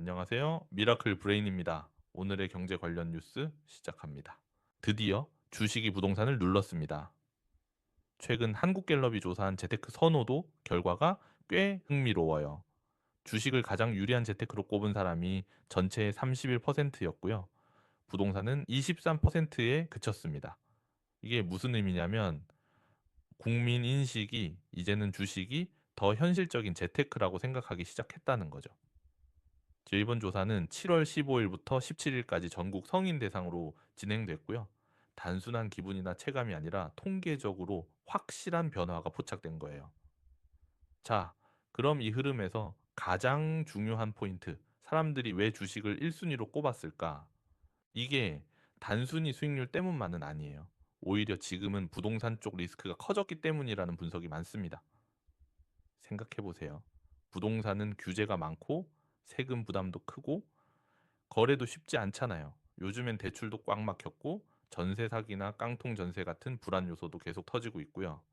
안녕하세요. 미라클 브레인입니다. 오늘의 경제 관련 뉴스 시작합니다. 드디어 주식이 부동산을 눌렀습니다. 최근 한국갤럽이 조사한 재테크 선호도 결과가 꽤 흥미로워요. 주식을 가장 유리한 재테크로 꼽은 사람이 전체의 31%였고요. 부동산은 23%에 그쳤습니다. 이게 무슨 의미냐면 국민 인식이 이제는 주식이 더 현실적인 재테크라고 생각하기 시작했다는 거죠. 이번 조사는 7월 15일부터 17일까지 전국 성인 대상으로 진행됐고요. 단순한 기분이나 체감이 아니라 통계적으로 확실한 변화가 포착된 거예요. 자, 그럼 이 흐름에서 가장 중요한 포인트, 사람들이 왜 주식을 1순위로 꼽았을까? 이게 단순히 수익률 때문만은 아니에요. 오히려 지금은 부동산 쪽 리스크가 커졌기 때문이라는 분석이 많습니다. 생각해 보세요. 부동산은 규제가 많고 세금 부담도 크고 거래도 쉽지 않잖아요. 요즘엔 대출도 꽉 막혔고 전세 사기나 깡통 전세 같은 불안 요소도 계속 터지고 있고요.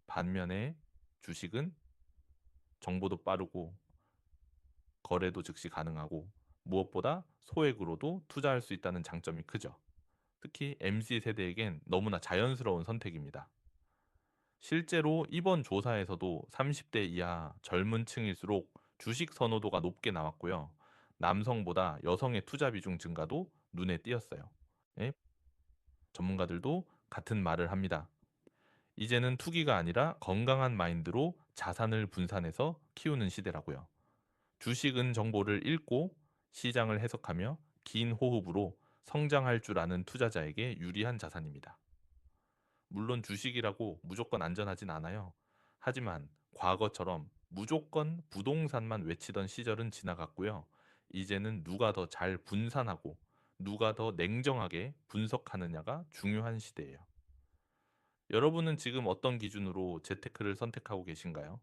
반면에 주식은 정보도 빠르고 거래도 즉시 가능하고 무엇보다 소액으로도 투자할 수 있다는 장점이 크죠. 특히 MZ 세대에겐 너무나 자연스러운 선택입니다. 실제로 이번 조사에서도 30대 이하 젊은 층일수록 주식 선호도가 높게 나왔고요. 남성보다 여성의 투자 비중 증가도 눈에 띄었어요. 예, 전문가들도 같은 말을 합니다. 이제는 투기가 아니라 건강한 마인드로 자산을 분산해서 키우는 시대라고요. 주식은 정보를 읽고 시장을 해석하며 긴 호흡으로 성장할 줄 아는 투자자에게 유리한 자산입니다. 물론 주식이라고 무조건 안전하진 않아요. 하지만 과거처럼 무조건 부동산만 외치던 시절은 지나갔고요. 이제는 누가 더 잘 분산하고 누가 더 냉정하게 분석하느냐가 중요한 시대예요. 여러분은 지금 어떤 기준으로 재테크를 선택하고 계신가요?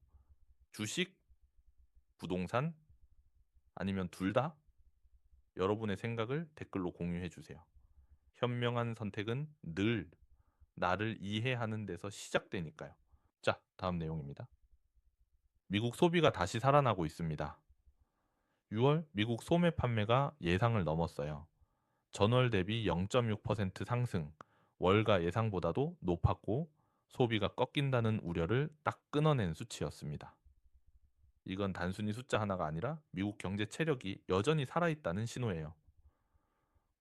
주식, 부동산, 아니면 둘 다? 여러분의 생각을 댓글로 공유해 주세요. 현명한 선택은 늘 나를 이해하는 데서 시작되니까요. 자, 다음 내용입니다. 미국 소비가 다시 살아나고 있습니다. 6월 미국 소매 판매가 예상을 넘었어요. 전월 대비 0.6% 상승, 월가 예상보다도 높았고 소비가 꺾인다는 우려를 딱 끊어낸 수치였습니다. 이건 단순히 숫자 하나가 아니라 미국 경제 체력이 여전히 살아있다는 신호예요.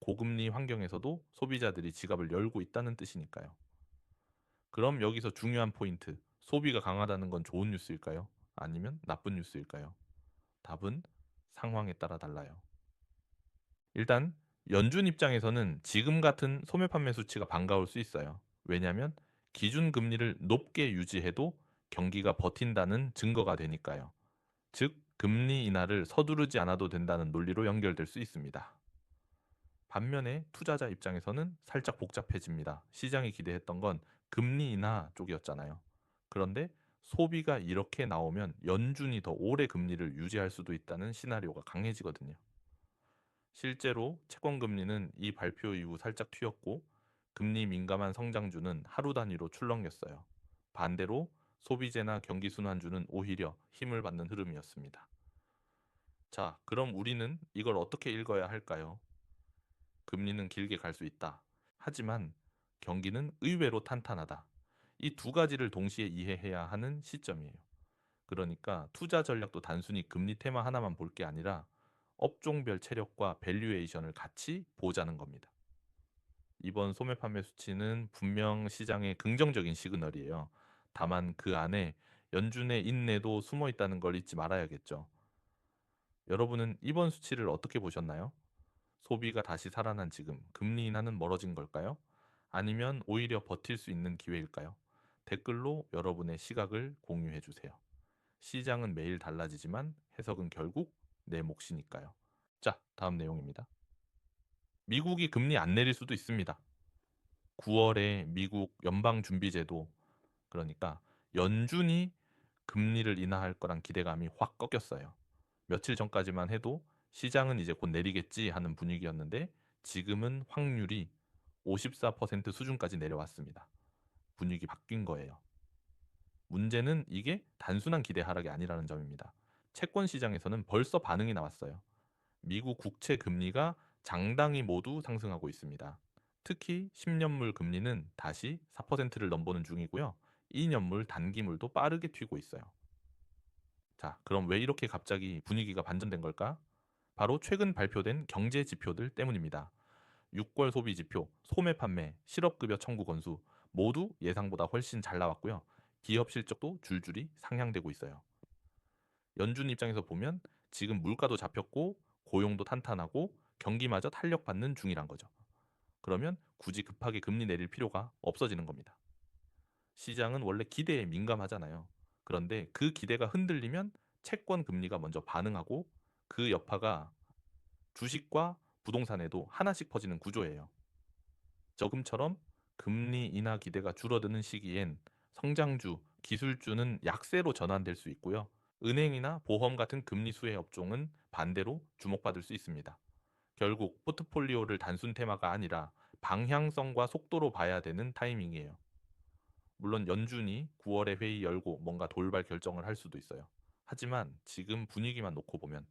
고금리 환경에서도 소비자들이 지갑을 열고 있다는 뜻이니까요. 그럼 여기서 중요한 포인트, 소비가 강하다는 건 좋은 뉴스일까요? 아니면 나쁜 뉴스일까요? 답은 상황에 따라 달라요. 일단 연준 입장에서는 지금 같은 소매 판매 수치가 반가울 수 있어요. 왜냐하면 기준 금리를 높게 유지해도 경기가 버틴다는 증거가 되니까요. 즉 금리 인하를 서두르지 않아도 된다는 논리로 연결될 수 있습니다. 반면에 투자자 입장에서는 살짝 복잡해집니다. 시장이 기대했던 건 금리 인하 쪽이었잖아요. 그런데 소비가 이렇게 나오면 연준이 더 오래 금리를 유지할 수도 있다는 시나리오가 강해지거든요. 실제로 채권 금리는 이 발표 이후 살짝 튀었고 금리 민감한 성장주는 하루 단위로 출렁였어요. 반대로 소비재나 경기 순환주는 오히려 힘을 받는 흐름이었습니다. 자, 그럼 우리는 이걸 어떻게 읽어야 할까요? 금리는 길게 갈 수 있다. 하지만 경기는 의외로 탄탄하다. 이 두 가지를 동시에 이해해야 하는 시점이에요. 그러니까 투자 전략도 단순히 금리 테마 하나만 볼 게 아니라 업종별 체력과 밸류에이션을 같이 보자는 겁니다. 이번 소매 판매 수치는 분명 시장의 긍정적인 시그널이에요. 다만 그 안에 연준의 인내도 숨어 있다는 걸 잊지 말아야겠죠. 여러분은 이번 수치를 어떻게 보셨나요? 소비가 다시 살아난 지금 금리 인하는 멀어진 걸까요? 아니면 오히려 버틸 수 있는 기회일까요? 댓글로 여러분의 시각을 공유해 주세요. 시장은 매일 달라지지만 해석은 결국 내 몫이니까요. 자, 다음 내용입니다. 미국이 금리 안 내릴 수도 있습니다. 9월에 미국 연방준비제도, 그러니까 연준이 금리를 인하할 거란 기대감이 확 꺾였어요. 며칠 전까지만 해도 시장은 이제 곧 내리겠지 하는 분위기였는데 지금은 확률이 54% 수준까지 내려왔습니다. 분위기 바뀐 거예요. 문제는 이게 단순한 기대 하락이 아니라는 점입니다. 채권 시장에서는 벌써 반응이 나왔어요. 미국 국채 금리가 장당이 모두 상승하고 있습니다. 특히 10년물 금리는 다시 4%를 넘보는 중이고요. 2년물 단기물도 빠르게 튀고 있어요. 자, 그럼 왜 이렇게 갑자기 분위기가 반전된 걸까? 바로 최근 발표된 경제 지표들 때문입니다. 6월 소비 지표, 소매 판매, 실업급여 청구 건수 모두 예상보다 훨씬 잘 나왔고요. 기업 실적도 줄줄이 상향되고 있어요. 연준 입장에서 보면 지금 물가도 잡혔고 고용도 탄탄하고 경기마저 탄력받는 중이란 거죠. 그러면 굳이 급하게 금리 내릴 필요가 없어지는 겁니다. 시장은 원래 기대에 민감하잖아요. 그런데 그 기대가 흔들리면 채권 금리가 먼저 반응하고 그 여파가 주식과 부동산에도 하나씩 퍼지는 구조예요. 저금처럼 금리 인하 기대가 줄어드는 시기엔 성장주, 기술주는 약세로 전환될 수 있고요. 은행이나 보험 같은 금리 수혜 업종은 반대로 주목받을 수 있습니다. 결국 포트폴리오를 단순 테마가 아니라 방향성과 속도로 봐야 되는 타이밍이에요. 물론 연준이 9월에 회의 열고 뭔가 돌발 결정을 할 수도 있어요. 하지만 지금 분위기만 놓고 보면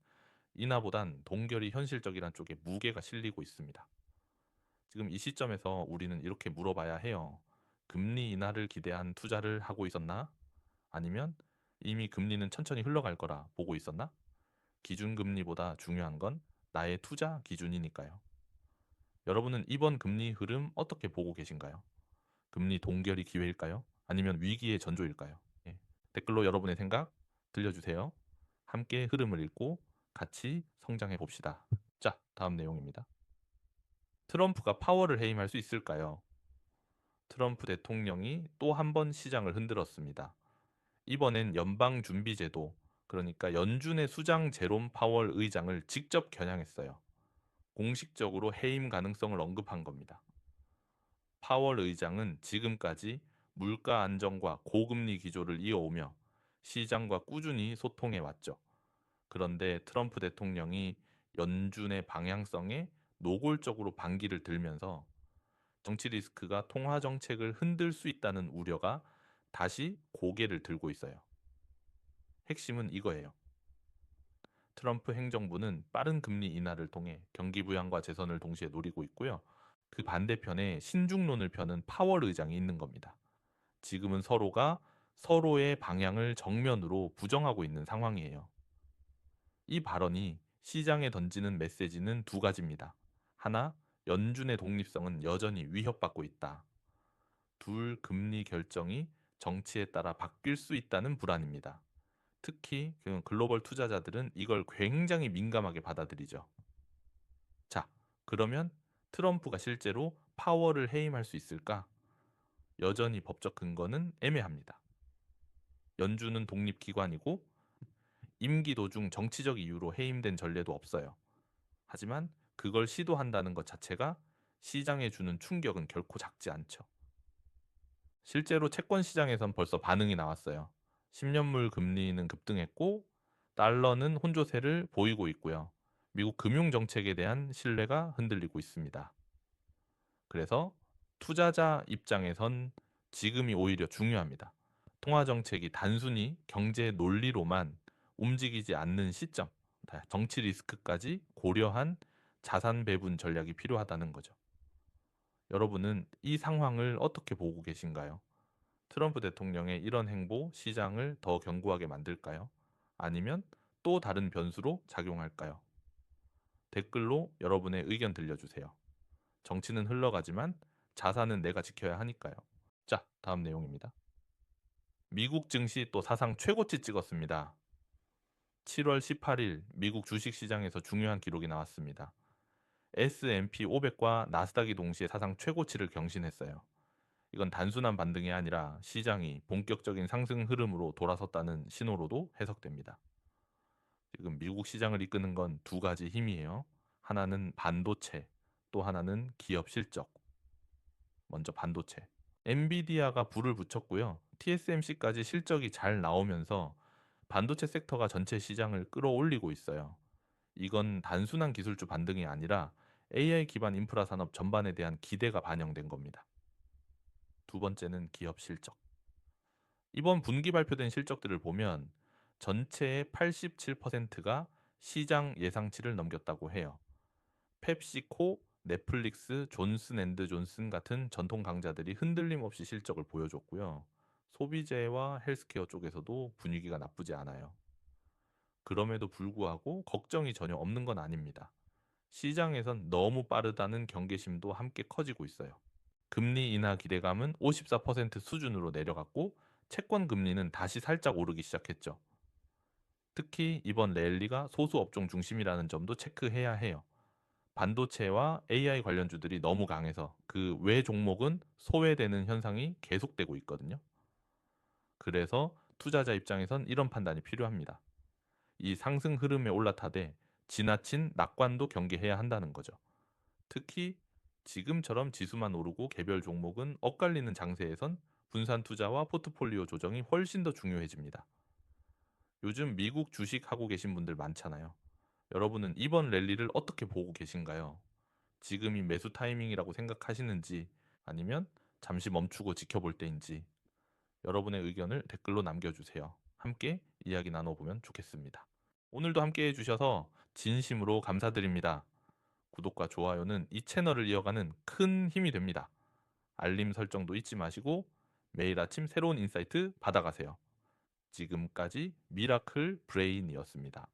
인하보단 동결이 현실적이란 쪽에 무게가 실리고 있습니다. 지금 이 시점에서 우리는 이렇게 물어봐야 해요. 금리 인하를 기대한 투자를 하고 있었나? 아니면 이미 금리는 천천히 흘러갈 거라 보고 있었나? 기준금리보다 중요한 건 나의 투자 기준이니까요. 여러분은 이번 금리 흐름 어떻게 보고 계신가요? 금리 동결이 기회일까요? 아니면 위기의 전조일까요? 예. 댓글로 여러분의 생각 들려주세요. 함께 흐름을 읽고 같이 성장해 봅시다. 자, 다음 내용입니다. 트럼프가 파월을 해임할 수 있을까요? 트럼프 대통령이 또 한 번 시장을 흔들었습니다. 이번엔 연방준비제도, 그러니까 연준의 수장 제롬 파월 의장을 직접 겨냥했어요. 공식적으로 해임 가능성을 언급한 겁니다. 파월 의장은 지금까지 물가 안정과 고금리 기조를 이어오며 시장과 꾸준히 소통해 왔죠. 그런데 트럼프 대통령이 연준의 방향성에 노골적으로 반기를 들면서 정치 리스크가 통화 정책을 흔들 수 있다는 우려가 다시 고개를 들고 있어요. 핵심은 이거예요. 트럼프 행정부는 빠른 금리 인하를 통해 경기 부양과 재선을 동시에 노리고 있고요. 그 반대편에 신중론을 펴는 파월 의장이 있는 겁니다. 지금은 서로가 서로의 방향을 정면으로 부정하고 있는 상황이에요. 이 발언이 시장에 던지는 메시지는 두 가지입니다. 하나, 연준의 독립성은 여전히 위협받고 있다. 둘, 금리 결정이 정치에 따라 바뀔 수 있다는 불안입니다. 특히 그 글로벌 투자자들은 이걸 굉장히 민감하게 받아들이죠. 자, 그러면 트럼프가 실제로 파월을 해임할 수 있을까? 여전히 법적 근거는 애매합니다. 연준은 독립기관이고 임기 도중 정치적 이유로 해임된 전례도 없어요. 하지만 그걸 시도한다는 것 자체가 시장에 주는 충격은 결코 작지 않죠. 실제로 채권 시장에선 벌써 반응이 나왔어요. 10년물 금리는 급등했고 달러는 혼조세를 보이고 있고요. 미국 금융 정책에 대한 신뢰가 흔들리고 있습니다. 그래서 투자자 입장에선 지금이 오히려 중요합니다. 통화 정책이 단순히 경제 논리로만 움직이지 않는 시점, 정치 리스크까지 고려한 자산 배분 전략이 필요하다는 거죠. 여러분은 이 상황을 어떻게 보고 계신가요? 트럼프 대통령의 이런 행보 시장을 더 견고하게 만들까요? 아니면 또 다른 변수로 작용할까요? 댓글로 여러분의 의견 들려주세요. 정치는 흘러가지만 자산은 내가 지켜야 하니까요. 자, 다음 내용입니다. 미국 증시 또 사상 최고치 찍었습니다. 7월 18일 미국 주식시장에서 중요한 기록이 나왔습니다. S&P 500과 나스닥이 동시에 사상 최고치를 경신했어요. 이건 단순한 반등이 아니라 시장이 본격적인 상승 흐름으로 돌아섰다는 신호로도 해석됩니다. 지금 미국 시장을 이끄는 건 두 가지 힘이에요. 하나는 반도체, 또 하나는 기업 실적. 먼저 반도체. 엔비디아가 불을 붙였고요. TSMC까지 실적이 잘 나오면서 반도체 섹터가 전체 시장을 끌어올리고 있어요. 이건 단순한 기술주 반등이 아니라 AI 기반 인프라 산업 전반에 대한 기대가 반영된 겁니다. 두 번째는 기업 실적. 이번 분기 발표된 실적들을 보면 전체의 87%가 시장 예상치를 넘겼다고 해요. 펩시코, 넷플릭스, 존슨앤드존슨 같은 전통 강자들이 흔들림 없이 실적을 보여줬고요. 소비재와 헬스케어 쪽에서도 분위기가 나쁘지 않아요. 그럼에도 불구하고 걱정이 전혀 없는 건 아닙니다. 시장에선 너무 빠르다는 경계심도 함께 커지고 있어요. 금리 인하 기대감은 54% 수준으로 내려갔고 채권 금리는 다시 살짝 오르기 시작했죠. 특히 이번 랠리가 소수 업종 중심이라는 점도 체크해야 해요. 반도체와 AI 관련주들이 너무 강해서 그 외 종목은 소외되는 현상이 계속되고 있거든요. 그래서 투자자 입장에선 이런 판단이 필요합니다. 이 상승 흐름에 올라타되 지나친 낙관도 경계해야 한다는 거죠. 특히 지금처럼 지수만 오르고 개별 종목은 엇갈리는 장세에선 분산 투자와 포트폴리오 조정이 훨씬 더 중요해집니다. 요즘 미국 주식 하고 계신 분들 많잖아요. 여러분은 이번 랠리를 어떻게 보고 계신가요? 지금이 매수 타이밍이라고 생각하시는지 아니면 잠시 멈추고 지켜볼 때인지 여러분의 의견을 댓글로 남겨주세요. 함께 이야기 나눠보면 좋겠습니다. 오늘도 함께 해주셔서 진심으로 감사드립니다. 구독과 좋아요는 이 채널을 이어가는 큰 힘이 됩니다. 알림 설정도 잊지 마시고 매일 아침 새로운 인사이트 받아가세요. 지금까지 미라클 브레인이었습니다.